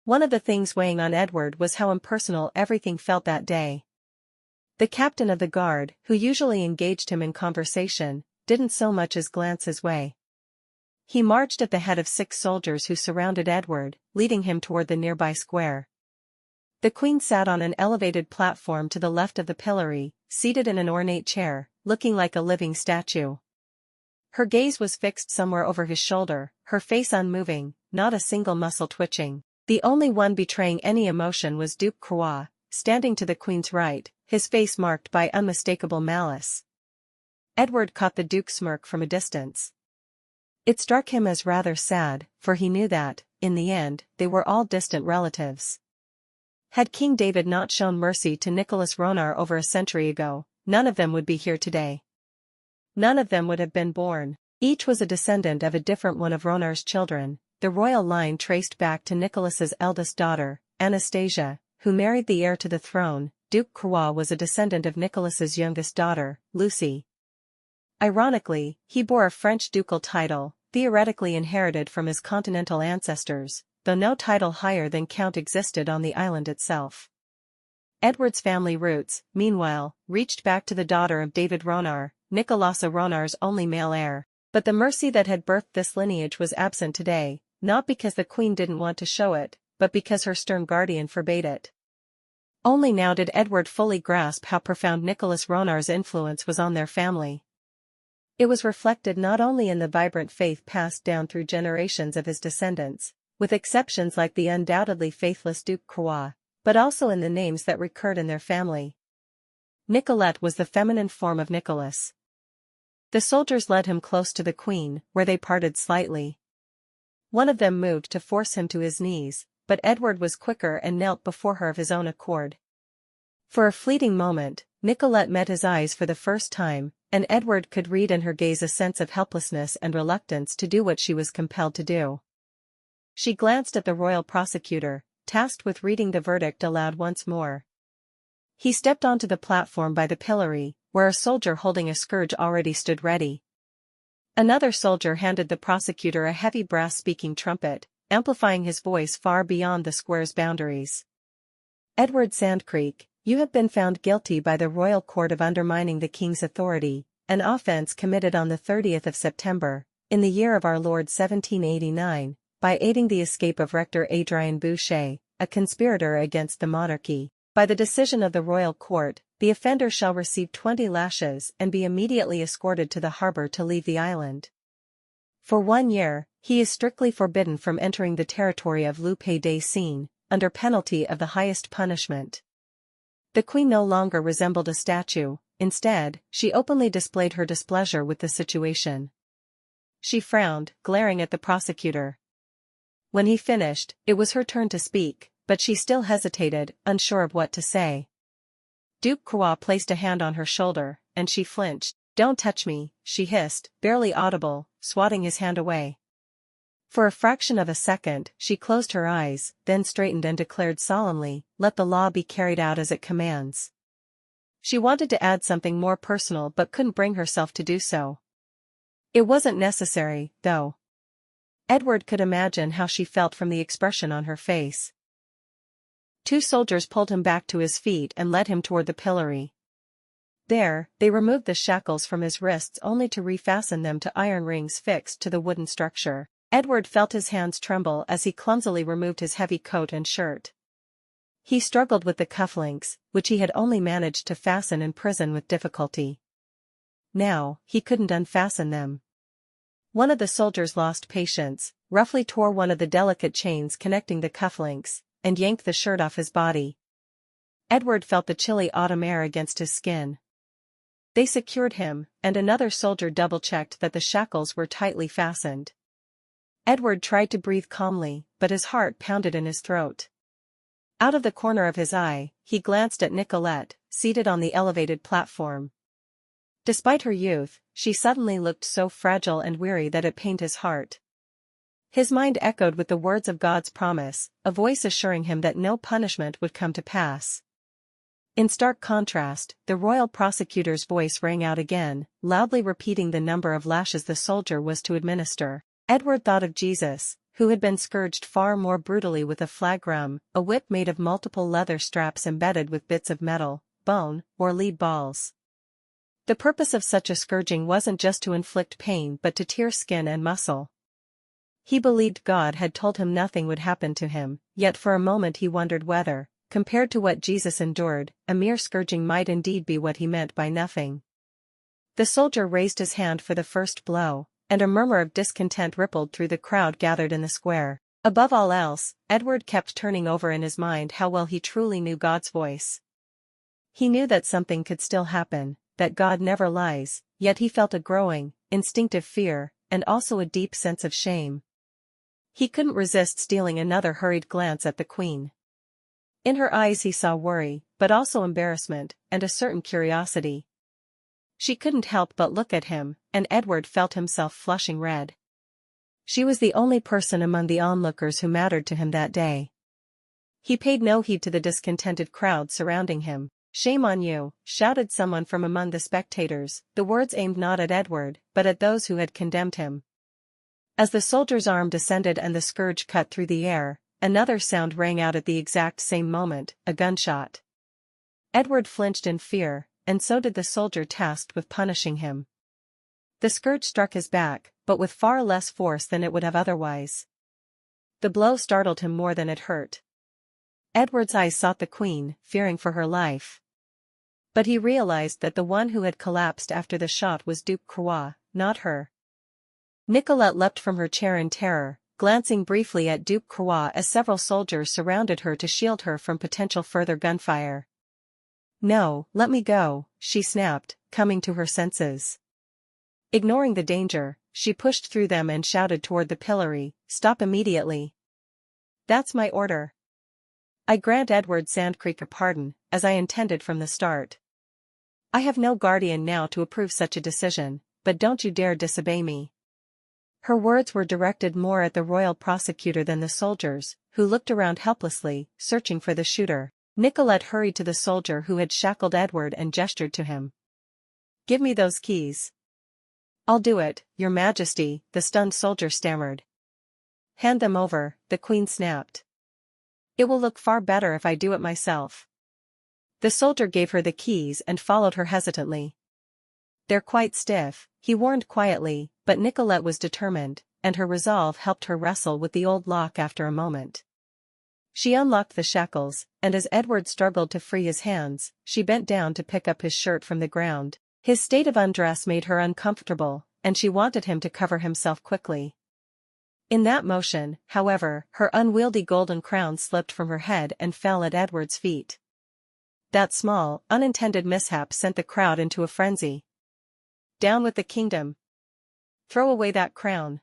One of the things weighing on Edward was how impersonal everything felt that day. The captain of the guard, who usually engaged him in conversation, didn't so much as glance his way. He marched at the head of 6 soldiers who surrounded Edward, leading him toward the nearby square. The Queen sat on an elevated platform to the left of the pillory, seated in an ornate chair, looking like a living statue. Her gaze was fixed somewhere over his shoulder, her face unmoving, not a single muscle twitching. The only one betraying any emotion was Duke Croix, standing to the Queen's right, his face marked by unmistakable malice. Edward caught the Duke's smirk from a distance. It struck him as rather sad, for he knew that, in the end, they were all distant relatives. Had King David not shown mercy to Nicholas Ronar over a century ago, none of them would be here today. None of them would have been born. Each was a descendant of a different one of Ronar's children, the royal line traced back to Nicholas's eldest daughter, Anastasia, who married the heir to the throne. Duke Croix was a descendant of Nicholas's youngest daughter, Lucy. Ironically, he bore a French ducal title, theoretically inherited from his continental ancestors, though no title higher than count existed on the island itself. Edward's family roots, meanwhile, reached back to the daughter of David Ronar, Nicolasa Ronar's only male heir. But the mercy that had birthed this lineage was absent today, not because the Queen didn't want to show it, but because her stern guardian forbade it. Only now did Edward fully grasp how profound Nicholas Ronar's influence was on their family. It was reflected not only in the vibrant faith passed down through generations of his descendants, with exceptions like the undoubtedly faithless Duke Croix, but also in the names that recurred in their family. Nicolette was the feminine form of Nicholas. The soldiers led him close to the Queen, where they parted slightly. One of them moved to force him to his knees, but Edward was quicker and knelt before her of his own accord. For a fleeting moment, Nicolette met his eyes for the first time, and Edward could read in her gaze a sense of helplessness and reluctance to do what she was compelled to do. She glanced at the royal prosecutor, tasked with reading the verdict aloud once more. He stepped onto the platform by the pillory, where a soldier holding a scourge already stood ready. Another soldier handed the prosecutor a heavy brass-speaking trumpet, amplifying his voice far beyond the square's boundaries. Edward Sandcreek, you have been found guilty by the royal court of undermining the king's authority, an offense committed on the 30th of September, in the year of our Lord 1789, by aiding the escape of Rector Adrien Boucher, a conspirator against the monarchy. By the decision of the royal court, the offender shall receive 20 lashes and be immediately escorted to the harbor to leave the island. For 1 year, he is strictly forbidden from entering the territory of Lupe des Seines, under penalty of the highest punishment. The Queen no longer resembled a statue, instead, she openly displayed her displeasure with the situation. She frowned, glaring at the prosecutor. When he finished, it was her turn to speak, but she still hesitated, unsure of what to say. Duke Croix placed a hand on her shoulder, and she flinched. "Don't touch me," she hissed, barely audible, swatting his hand away. For a fraction of a second, she closed her eyes, then straightened and declared solemnly, "Let the law be carried out as it commands." She wanted to add something more personal but couldn't bring herself to do so. It wasn't necessary, though. Edward could imagine how she felt from the expression on her face. 2 soldiers pulled him back to his feet and led him toward the pillory. There, they removed the shackles from his wrists only to refasten them to iron rings fixed to the wooden structure. Edward felt his hands tremble as he clumsily removed his heavy coat and shirt. He struggled with the cufflinks, which he had only managed to fasten in prison with difficulty. Now, he couldn't unfasten them. One of the soldiers lost patience, roughly tore one of the delicate chains connecting the cufflinks, and yanked the shirt off his body. Edward felt the chilly autumn air against his skin. They secured him, and another soldier double-checked that the shackles were tightly fastened. Edward tried to breathe calmly, but his heart pounded in his throat. Out of the corner of his eye, he glanced at Nicolette, seated on the elevated platform. Despite her youth, she suddenly looked so fragile and weary that it pained his heart. His mind echoed with the words of God's promise, a voice assuring him that no punishment would come to pass. In stark contrast, the royal prosecutor's voice rang out again, loudly repeating the number of lashes the soldier was to administer. Edward thought of Jesus, who had been scourged far more brutally with a flagrum, a whip made of multiple leather straps embedded with bits of metal, bone, or lead balls. The purpose of such a scourging wasn't just to inflict pain but to tear skin and muscle. He believed God had told him nothing would happen to him, yet for a moment he wondered whether, compared to what Jesus endured, a mere scourging might indeed be what he meant by nothing. The soldier raised his hand for the first blow, and a murmur of discontent rippled through the crowd gathered in the square. Above all else, Edward kept turning over in his mind how well he truly knew God's voice. He knew that something could still happen, that God never lies, yet he felt a growing, instinctive fear, and also a deep sense of shame. He couldn't resist stealing another hurried glance at the Queen. In her eyes he saw worry, but also embarrassment, and a certain curiosity. She couldn't help but look at him, and Edward felt himself flushing red. She was the only person among the onlookers who mattered to him that day. He paid no heed to the discontented crowd surrounding him. "Shame on you," shouted someone from among the spectators, the words aimed not at Edward, but at those who had condemned him. As the soldier's arm descended and the scourge cut through the air, another sound rang out at the exact same moment, a gunshot. Edward flinched in fear, and so did the soldier tasked with punishing him. The scourge struck his back, but with far less force than it would have otherwise. The blow startled him more than it hurt. Edward's eyes sought the Queen, fearing for her life. But he realized that the one who had collapsed after the shot was Duke Croix, not her. Nicolette leapt from her chair in terror, glancing briefly at Duke Croix as several soldiers surrounded her to shield her from potential further gunfire. "No, let me go," she snapped, coming to her senses. Ignoring the danger, she pushed through them and shouted toward the pillory, "Stop immediately. That's my order. I grant Edward Sandcreek a pardon, as I intended from the start. I have no guardian now to approve such a decision, but don't you dare disobey me." Her words were directed more at the royal prosecutor than the soldiers, who looked around helplessly, searching for the shooter. Nicolette hurried to the soldier who had shackled Edward and gestured to him. "Give me those keys." "I'll do it, Your Majesty," the stunned soldier stammered. "Hand them over," the Queen snapped. "It will look far better if I do it myself." The soldier gave her the keys and followed her hesitantly. "They're quite stiff," he warned quietly, but Nicolette was determined, and her resolve helped her wrestle with the old lock after a moment. She unlocked the shackles, and as Edward struggled to free his hands, she bent down to pick up his shirt from the ground. His state of undress made her uncomfortable, and she wanted him to cover himself quickly. In that motion, however, her unwieldy golden crown slipped from her head and fell at Edward's feet. That small, unintended mishap sent the crowd into a frenzy. "Down with the kingdom! Throw away that crown!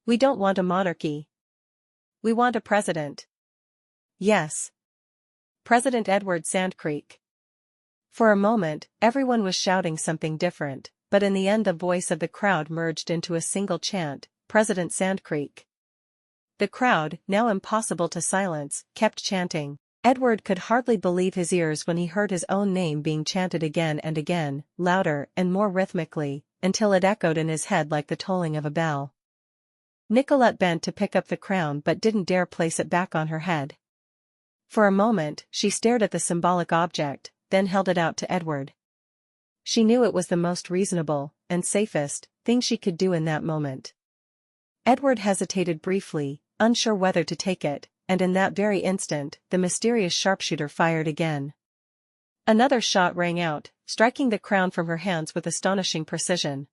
We don't want a monarchy. We want a president. Yes. President Edward Sandcreek." For a moment, everyone was shouting something different, but in the end the voice of the crowd merged into a single chant, "President Sandcreek." The crowd, now impossible to silence, kept chanting. Edward could hardly believe his ears when he heard his own name being chanted again and again, louder and more rhythmically, until it echoed in his head like the tolling of a bell. Nicolette bent to pick up the crown but didn't dare place it back on her head. For a moment, she stared at the symbolic object, then held it out to Edward. She knew it was the most reasonable, and safest, thing she could do in that moment. Edward hesitated briefly, unsure whether to take it, and in that very instant, the mysterious sharpshooter fired again. Another shot rang out, striking the crown from her hands with astonishing precision.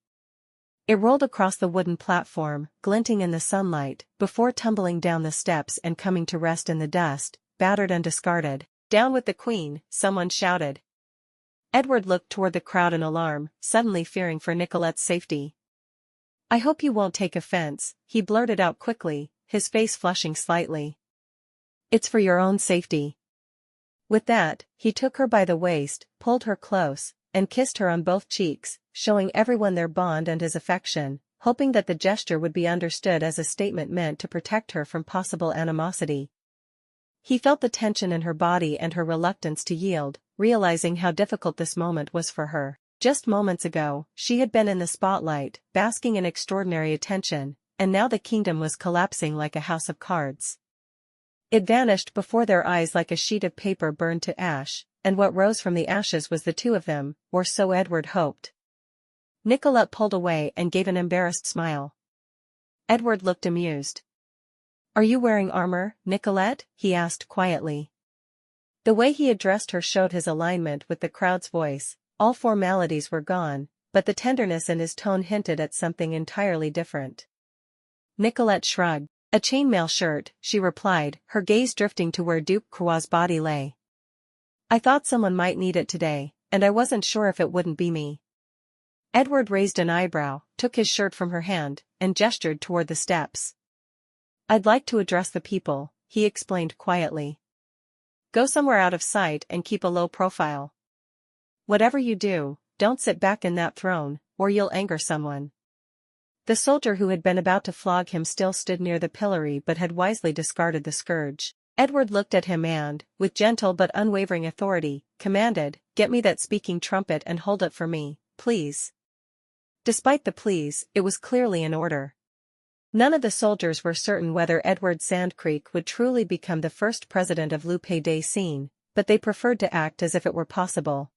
It rolled across the wooden platform, glinting in the sunlight, before tumbling down the steps and coming to rest in the dust, battered and discarded. "Down with the Queen," someone shouted. Edward looked toward the crowd in alarm, suddenly fearing for Nicolette's safety. "I hope you won't take offense," he blurted out quickly, his face flushing slightly. "It's for your own safety." With that, he took her by the waist, pulled her close, and kissed her on both cheeks, showing everyone their bond and his affection, hoping that the gesture would be understood as a statement meant to protect her from possible animosity. He felt the tension in her body and her reluctance to yield, realizing how difficult this moment was for her. Just moments ago, she had been in the spotlight, basking in extraordinary attention, and now the kingdom was collapsing like a house of cards. It vanished before their eyes like a sheet of paper burned to ash, and what rose from the ashes was the two of them, or so Edward hoped. Nicolette pulled away and gave an embarrassed smile. Edward looked amused. "Are you wearing armor, Nicolette?" he asked quietly. The way he addressed her showed his alignment with the crowd's voice. All formalities were gone, but the tenderness in his tone hinted at something entirely different. Nicolette shrugged. "A chainmail shirt," she replied, her gaze drifting to where Duke Croix's body lay. "I thought someone might need it today, and I wasn't sure if it wouldn't be me." Edward raised an eyebrow, took his shirt from her hand, and gestured toward the steps. "I'd like to address the people," he explained quietly. "Go somewhere out of sight and keep a low profile. Whatever you do, don't sit back in that throne, or you'll anger someone." The soldier who had been about to flog him still stood near the pillory but had wisely discarded the scourge. Edward looked at him and, with gentle but unwavering authority, commanded, "Get me that speaking trumpet and hold it for me, please." Despite the pleas, it was clearly an order. None of the soldiers were certain whether Edward Sandcreek would truly become the first president of Lupe des Seines, but they preferred to act as if it were possible.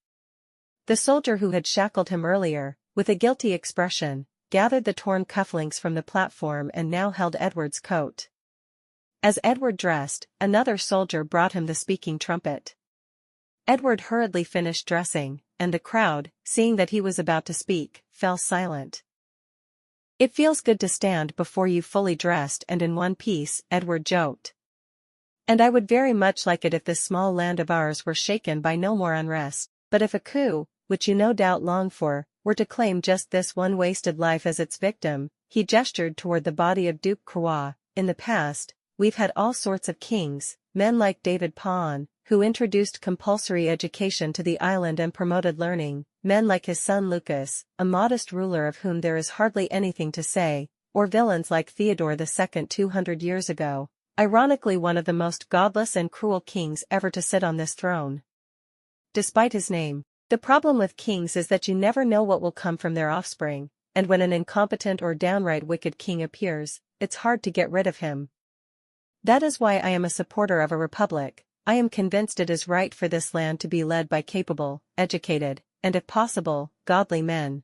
The soldier who had shackled him earlier, with a guilty expression, gathered the torn cufflinks from the platform and now held Edward's coat. As Edward dressed, another soldier brought him the speaking trumpet. Edward hurriedly finished dressing, and the crowd, seeing that he was about to speak, fell silent. "It feels good to stand before you fully dressed and in one piece," Edward joked. "And I would very much like it if this small land of ours were shaken by no more unrest, but if a coup, which you no doubt long for, were to claim just this one wasted life as its victim," he gestured toward the body of Duke Croix. "In the past, we've had all sorts of kings, men like David Paon, who introduced compulsory education to the island and promoted learning, men like his son Lucas, a modest ruler of whom there is hardly anything to say, or villains like Theodore II 200 years ago, ironically one of the most godless and cruel kings ever to sit on this throne. Despite his name, the problem with kings is that you never know what will come from their offspring, and when an incompetent or downright wicked king appears, it's hard to get rid of him. That is why I am a supporter of a republic. I am convinced it is right for this land to be led by capable, educated, and if possible, godly men.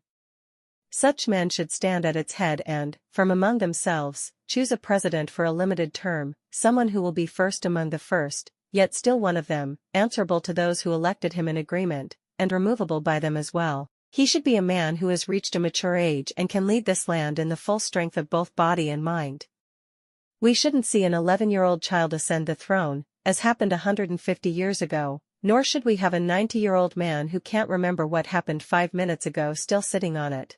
Such men should stand at its head and, from among themselves, choose a president for a limited term, someone who will be first among the first, yet still one of them, answerable to those who elected him in agreement, and removable by them as well. He should be a man who has reached a mature age and can lead this land in the full strength of both body and mind. We shouldn't see an 11-year-old child ascend the throne, as happened 150 years ago, nor should we have a 90-year-old man who can't remember what happened 5 minutes ago still sitting on it.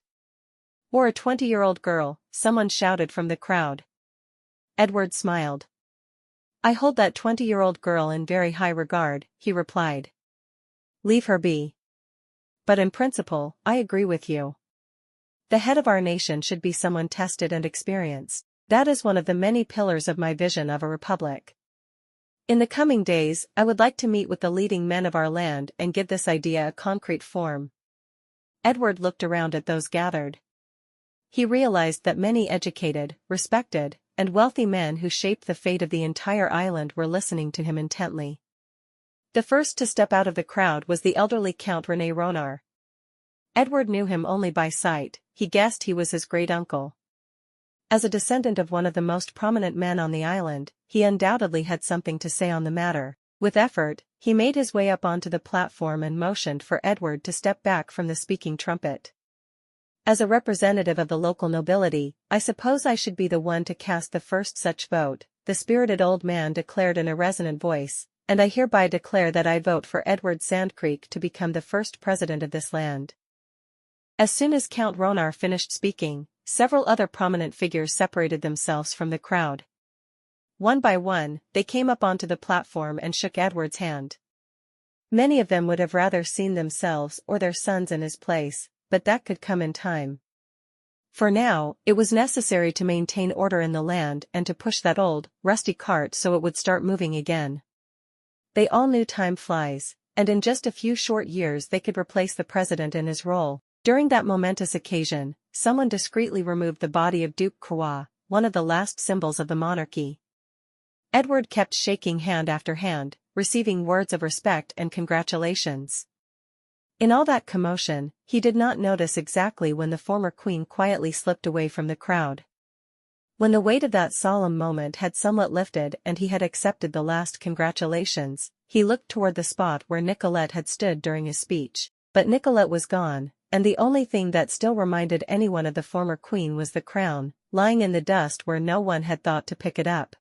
Or a 20-year-old girl," someone shouted from the crowd. Edward smiled. "I hold that 20-year-old girl in very high regard," he replied. "Leave her be. But in principle, I agree with you. The head of our nation should be someone tested and experienced. That is one of the many pillars of my vision of a republic. In the coming days, I would like to meet with the leading men of our land and give this idea a concrete form." Edward looked around at those gathered. He realized that many educated, respected, and wealthy men who shaped the fate of the entire island were listening to him intently. The first to step out of the crowd was the elderly Count René Ronard. Edward knew him only by sight, he guessed he was his great-uncle. As a descendant of one of the most prominent men on the island, he undoubtedly had something to say on the matter. With effort, he made his way up onto the platform and motioned for Edward to step back from the speaking trumpet. "As a representative of the local nobility, I suppose I should be the one to cast the first such vote," the spirited old man declared in a resonant voice, "and I hereby declare that I vote for Edward Sandcreek to become the first president of this land." As soon as Count Ronard finished speaking, several other prominent figures separated themselves from the crowd. One by one, they came up onto the platform and shook Edward's hand. Many of them would have rather seen themselves or their sons in his place, but that could come in time. For now, it was necessary to maintain order in the land and to push that old, rusty cart so it would start moving again. They all knew time flies, and in just a few short years they could replace the president in his role. During that momentous occasion, someone discreetly removed the body of Duke Croix, one of the last symbols of the monarchy. Edward kept shaking hand after hand, receiving words of respect and congratulations. In all that commotion, he did not notice exactly when the former queen quietly slipped away from the crowd. When the weight of that solemn moment had somewhat lifted and he had accepted the last congratulations, he looked toward the spot where Nicolette had stood during his speech. But Nicolette was gone, and the only thing that still reminded anyone of the former queen was the crown, lying in the dust where no one had thought to pick it up.